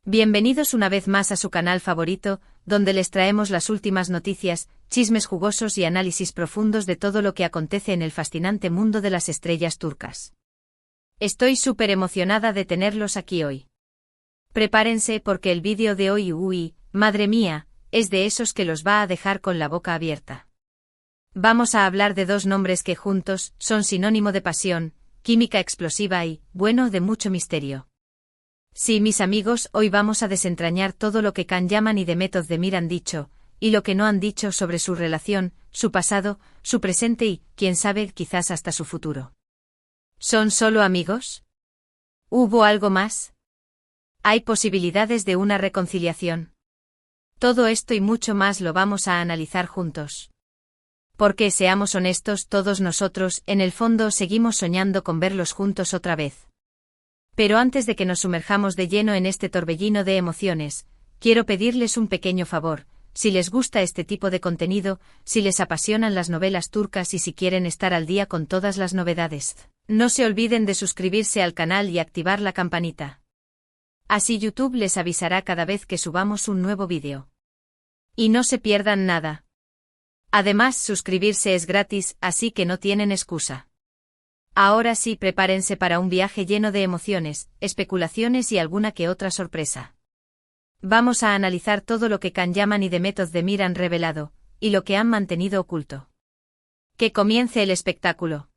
Bienvenidos una vez más a su canal favorito, donde les traemos las últimas noticias, chismes jugosos y análisis profundos de todo lo que acontece en el fascinante mundo de las estrellas turcas. Estoy súper emocionada de tenerlos aquí hoy. Prepárense porque el vídeo de hoy, madre mía, es de esos que los va a dejar con la boca abierta. Vamos a hablar de dos nombres que juntos son sinónimo de pasión, química explosiva y, bueno, de mucho misterio. Sí, mis amigos, hoy vamos a desentrañar todo lo que Can Yaman y Demet Özdemir han dicho, y lo que no han dicho sobre su relación, su pasado, su presente y, quién sabe, quizás hasta su futuro. ¿Son solo amigos? ¿Hubo algo más? ¿Hay posibilidades de una reconciliación? Todo esto y mucho más lo vamos a analizar juntos. Porque, seamos honestos, todos nosotros, en el fondo, seguimos soñando con verlos juntos otra vez. Pero antes de que nos sumerjamos de lleno en este torbellino de emociones, quiero pedirles un pequeño favor. Si les gusta este tipo de contenido, si les apasionan las novelas turcas y si quieren estar al día con todas las novedades, no se olviden de suscribirse al canal y activar la campanita. Así YouTube les avisará cada vez que subamos un nuevo vídeo. Y no se pierdan nada. Además, suscribirse es gratis, así que no tienen excusa. Ahora sí, prepárense para un viaje lleno de emociones, especulaciones y alguna que otra sorpresa. Vamos a analizar todo lo que Can Yaman y Demet Özdemir han revelado, y lo que han mantenido oculto. Que comience el espectáculo.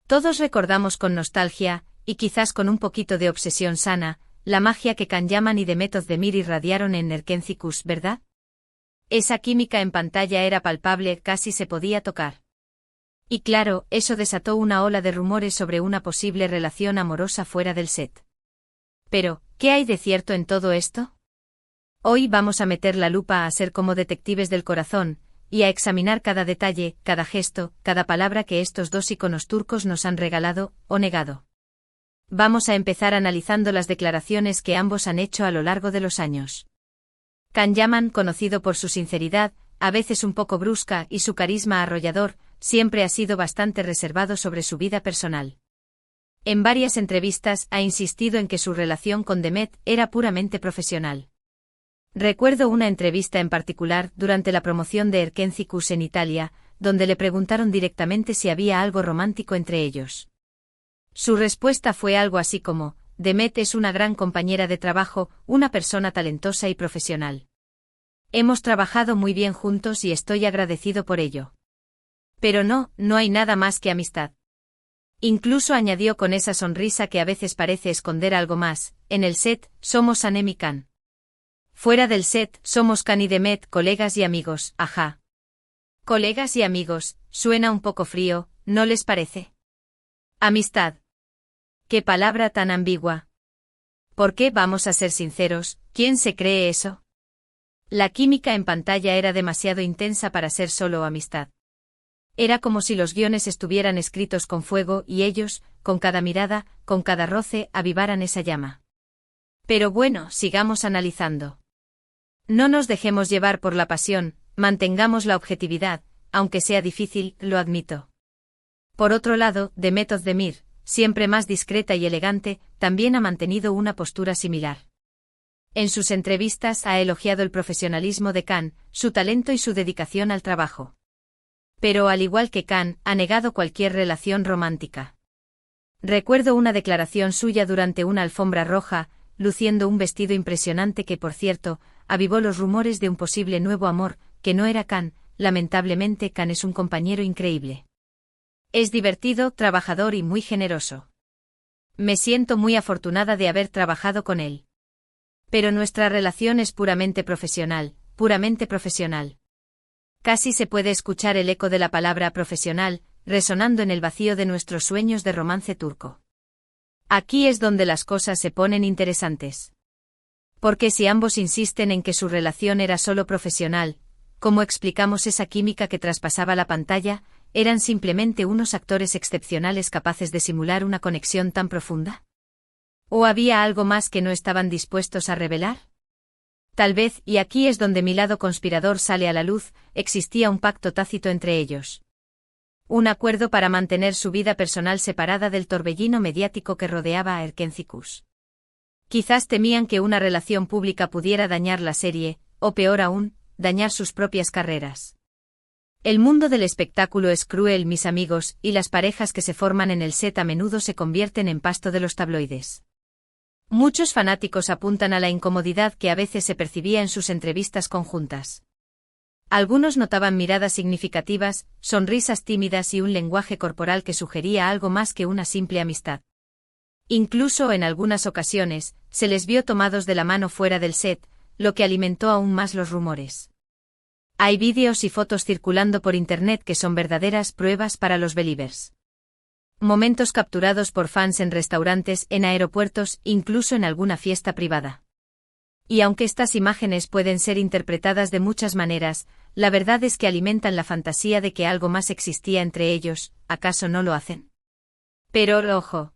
Todos recordamos con nostalgia, y quizás con un poquito de obsesión sana, la magia que Can Yaman y Demet Özdemir irradiaron en Erkenci, ¿verdad? Esa química en pantalla era palpable, casi se podía tocar. Y claro, eso desató una ola de rumores sobre una posible relación amorosa fuera del set. Pero, ¿qué hay de cierto en todo esto? Hoy vamos a meter la lupa a ser como detectives del corazón, y a examinar cada detalle, cada gesto, cada palabra que estos dos íconos turcos nos han regalado, o negado. Vamos a empezar analizando las declaraciones que ambos han hecho a lo largo de los años. Can Yaman, conocido por su sinceridad, a veces un poco brusca, y su carisma arrollador, siempre ha sido bastante reservado sobre su vida personal. En varias entrevistas ha insistido en que su relación con Demet era puramente profesional. Recuerdo una entrevista en particular durante la promoción de Erkenci en Italia, donde le preguntaron directamente si había algo romántico entre ellos. Su respuesta fue algo así como: Demet es una gran compañera de trabajo, una persona talentosa y profesional. Hemos trabajado muy bien juntos y estoy agradecido por ello. Pero no hay nada más que amistad. Incluso añadió con esa sonrisa que a veces parece esconder algo más: en el set, somos Sanem y Can. Fuera del set, somos Can y Demet, colegas y amigos, ajá. Colegas y amigos, suena un poco frío, ¿no les parece? Amistad. Qué palabra tan ambigua. ¿Por qué? Vamos a ser sinceros, ¿quién se cree eso? La química en pantalla era demasiado intensa para ser solo amistad. Era como si los guiones estuvieran escritos con fuego y ellos, con cada mirada, con cada roce, avivaran esa llama. Pero bueno, sigamos analizando. No nos dejemos llevar por la pasión, mantengamos la objetividad, aunque sea difícil, lo admito. Por otro lado, Demet Özdemir, siempre más discreta y elegante, también ha mantenido una postura similar. En sus entrevistas ha elogiado el profesionalismo de Can, su talento y su dedicación al trabajo. Pero al igual que Can, ha negado cualquier relación romántica. Recuerdo una declaración suya durante una alfombra roja, luciendo un vestido impresionante que, por cierto, avivó los rumores de un posible nuevo amor, que no era Can. Lamentablemente, Can es un compañero increíble. Es divertido, trabajador y muy generoso. Me siento muy afortunada de haber trabajado con él. Pero nuestra relación es puramente profesional, puramente profesional. Casi se puede escuchar el eco de la palabra profesional, resonando en el vacío de nuestros sueños de romance turco. Aquí es donde las cosas se ponen interesantes. Porque si ambos insisten en que su relación era solo profesional, ¿cómo explicamos esa química que traspasaba la pantalla? ¿Eran simplemente unos actores excepcionales capaces de simular una conexión tan profunda? ¿O había algo más que no estaban dispuestos a revelar? Tal vez, y aquí es donde mi lado conspirador sale a la luz, existía un pacto tácito entre ellos. Un acuerdo para mantener su vida personal separada del torbellino mediático que rodeaba a Erkenci. Quizás temían que una relación pública pudiera dañar la serie, o peor aún, dañar sus propias carreras. El mundo del espectáculo es cruel, mis amigos, y las parejas que se forman en el set a menudo se convierten en pasto de los tabloides. Muchos fanáticos apuntan a la incomodidad que a veces se percibía en sus entrevistas conjuntas. Algunos notaban miradas significativas, sonrisas tímidas y un lenguaje corporal que sugería algo más que una simple amistad. Incluso en algunas ocasiones, se les vio tomados de la mano fuera del set, lo que alimentó aún más los rumores. Hay vídeos y fotos circulando por internet que son verdaderas pruebas para los believers. Momentos capturados por fans en restaurantes, en aeropuertos, incluso en alguna fiesta privada. Y aunque estas imágenes pueden ser interpretadas de muchas maneras, la verdad es que alimentan la fantasía de que algo más existía entre ellos, ¿acaso no lo hacen? Pero, ojo.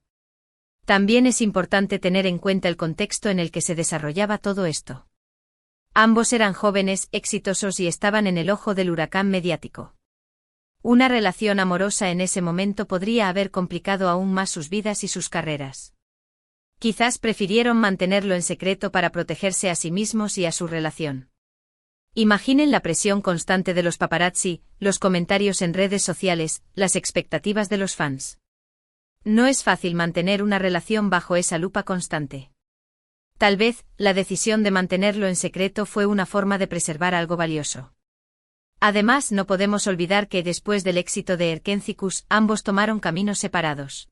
También es importante tener en cuenta el contexto en el que se desarrollaba todo esto. Ambos eran jóvenes, exitosos y estaban en el ojo del huracán mediático. Una relación amorosa en ese momento podría haber complicado aún más sus vidas y sus carreras. Quizás prefirieron mantenerlo en secreto para protegerse a sí mismos y a su relación. Imaginen la presión constante de los paparazzi, los comentarios en redes sociales, las expectativas de los fans. No es fácil mantener una relación bajo esa lupa constante. Tal vez, la decisión de mantenerlo en secreto fue una forma de preservar algo valioso. Además, no podemos olvidar que después del éxito de Erkencikus, ambos tomaron caminos separados.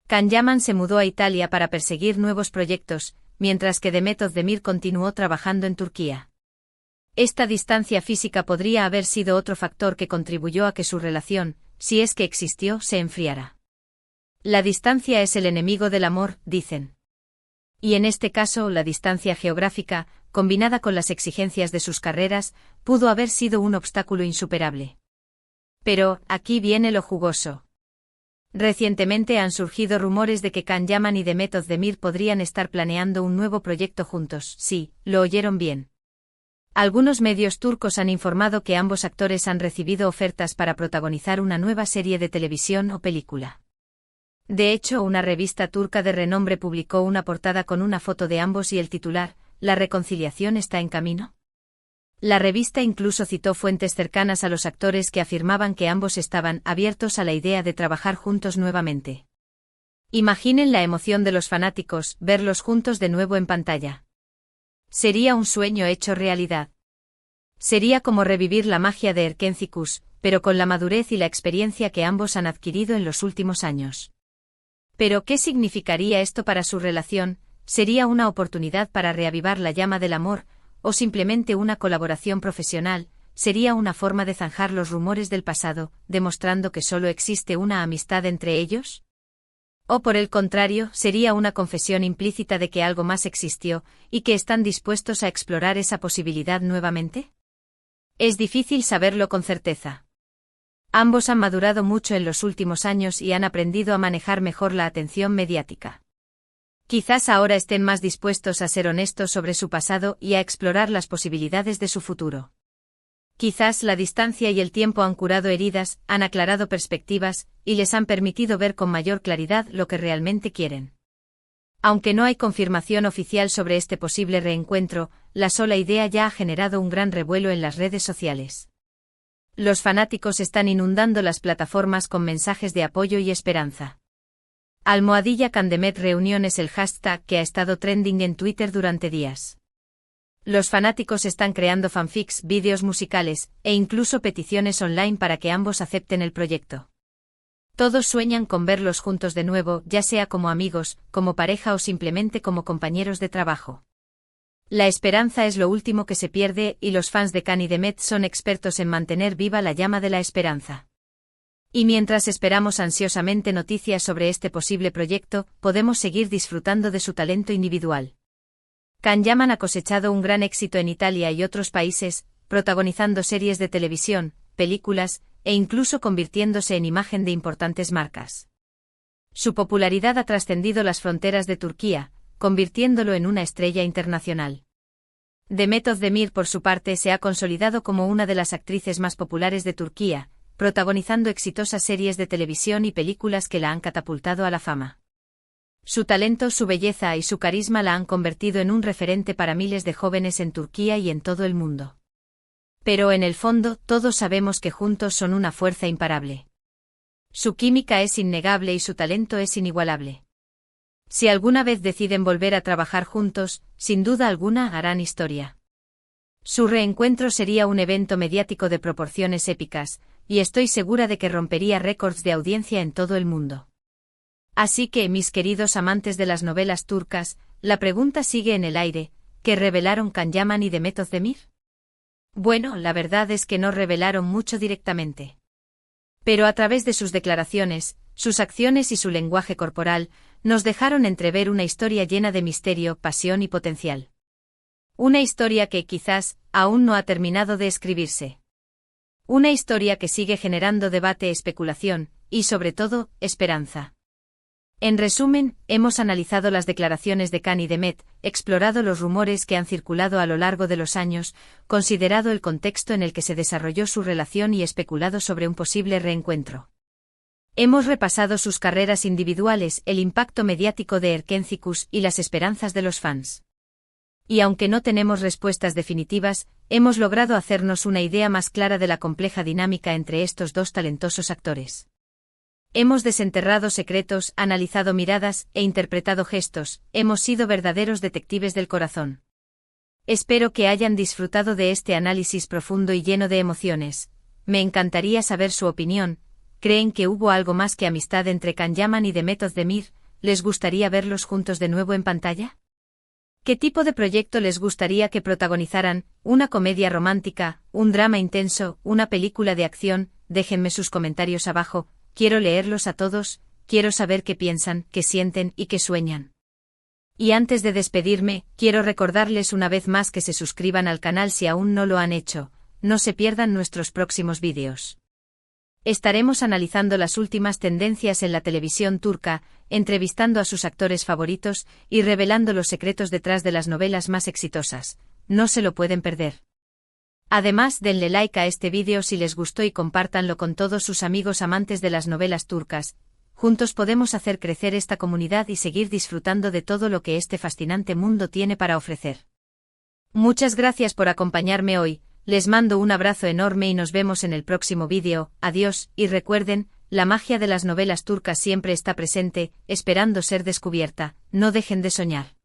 Can Yaman se mudó a Italia para perseguir nuevos proyectos, mientras que Demet Özdemir continuó trabajando en Turquía. Esta distancia física podría haber sido otro factor que contribuyó a que su relación, si es que existió, se enfriara. La distancia es el enemigo del amor, dicen. Y en este caso, la distancia geográfica, combinada con las exigencias de sus carreras, pudo haber sido un obstáculo insuperable. Pero, aquí viene lo jugoso. Recientemente han surgido rumores de que Can Yaman y Demet Özdemir podrían estar planeando un nuevo proyecto juntos. Sí, lo oyeron bien. Algunos medios turcos han informado que ambos actores han recibido ofertas para protagonizar una nueva serie de televisión o película. De hecho, una revista turca de renombre publicó una portada con una foto de ambos y el titular, ¿La reconciliación está en camino? La revista incluso citó fuentes cercanas a los actores que afirmaban que ambos estaban abiertos a la idea de trabajar juntos nuevamente. Imaginen la emoción de los fanáticos, verlos juntos de nuevo en pantalla. Sería un sueño hecho realidad. Sería como revivir la magia de Erkencikus, pero con la madurez y la experiencia que ambos han adquirido en los últimos años. Pero ¿qué significaría esto para su relación? ¿Sería una oportunidad para reavivar la llama del amor, o simplemente una colaboración profesional? ¿Sería una forma de zanjar los rumores del pasado, demostrando que solo existe una amistad entre ellos? ¿O por el contrario, sería una confesión implícita de que algo más existió, y que están dispuestos a explorar esa posibilidad nuevamente? Es difícil saberlo con certeza. Ambos han madurado mucho en los últimos años y han aprendido a manejar mejor la atención mediática. Quizás ahora estén más dispuestos a ser honestos sobre su pasado y a explorar las posibilidades de su futuro. Quizás la distancia y el tiempo han curado heridas, han aclarado perspectivas, y les han permitido ver con mayor claridad lo que realmente quieren. Aunque no hay confirmación oficial sobre este posible reencuentro, la sola idea ya ha generado un gran revuelo en las redes sociales. Los fanáticos están inundando las plataformas con mensajes de apoyo y esperanza. #Candemet Reunión es el hashtag que ha estado trending en Twitter durante días. Los fanáticos están creando fanfics, vídeos musicales, e incluso peticiones online para que ambos acepten el proyecto. Todos sueñan con verlos juntos de nuevo, ya sea como amigos, como pareja o simplemente como compañeros de trabajo. La esperanza es lo último que se pierde y los fans de Can y Demet son expertos en mantener viva la llama de la esperanza. Y mientras esperamos ansiosamente noticias sobre este posible proyecto, podemos seguir disfrutando de su talento individual. Can Yaman ha cosechado un gran éxito en Italia y otros países, protagonizando series de televisión, películas, e incluso convirtiéndose en imagen de importantes marcas. Su popularidad ha trascendido las fronteras de Turquía, convirtiéndolo en una estrella internacional. Demet Özdemir, por su parte, se ha consolidado como una de las actrices más populares de Turquía, protagonizando exitosas series de televisión y películas que la han catapultado a la fama. Su talento, su belleza y su carisma la han convertido en un referente para miles de jóvenes en Turquía y en todo el mundo. Pero en el fondo, todos sabemos que juntos son una fuerza imparable. Su química es innegable y su talento es inigualable. Si alguna vez deciden volver a trabajar juntos, sin duda alguna harán historia. Su reencuentro sería un evento mediático de proporciones épicas, y estoy segura de que rompería récords de audiencia en todo el mundo. Así que, mis queridos amantes de las novelas turcas, la pregunta sigue en el aire: ¿qué revelaron Can Yaman y Demet Özdemir? Bueno, la verdad es que no revelaron mucho directamente. Pero a través de sus declaraciones, sus acciones y su lenguaje corporal, nos dejaron entrever una historia llena de misterio, pasión y potencial. Una historia que, quizás, aún no ha terminado de escribirse. Una historia que sigue generando debate, especulación, y sobre todo, esperanza. En resumen, hemos analizado las declaraciones de Can y Demet, explorado los rumores que han circulado a lo largo de los años, considerado el contexto en el que se desarrolló su relación y especulado sobre un posible reencuentro. Hemos repasado sus carreras individuales, el impacto mediático de Erkencikus y las esperanzas de los fans. Y aunque no tenemos respuestas definitivas, hemos logrado hacernos una idea más clara de la compleja dinámica entre estos dos talentosos actores. Hemos desenterrado secretos, analizado miradas e interpretado gestos, hemos sido verdaderos detectives del corazón. Espero que hayan disfrutado de este análisis profundo y lleno de emociones. Me encantaría saber su opinión. ¿Creen que hubo algo más que amistad entre Can Yaman y Demet Özdemir? ¿Les gustaría verlos juntos de nuevo en pantalla? ¿Qué tipo de proyecto les gustaría que protagonizaran? ¿Una comedia romántica, un drama intenso, una película de acción? Déjenme sus comentarios abajo. Quiero leerlos a todos, quiero saber qué piensan, qué sienten y qué sueñan. Y antes de despedirme, quiero recordarles una vez más que se suscriban al canal si aún no lo han hecho, no se pierdan nuestros próximos vídeos. Estaremos analizando las últimas tendencias en la televisión turca, entrevistando a sus actores favoritos y revelando los secretos detrás de las novelas más exitosas. No se lo pueden perder. Además, denle like a este vídeo si les gustó y compártanlo con todos sus amigos amantes de las novelas turcas. Juntos podemos hacer crecer esta comunidad y seguir disfrutando de todo lo que este fascinante mundo tiene para ofrecer. Muchas gracias por acompañarme hoy, les mando un abrazo enorme y nos vemos en el próximo vídeo. Adiós, y recuerden, la magia de las novelas turcas siempre está presente, esperando ser descubierta. No dejen de soñar.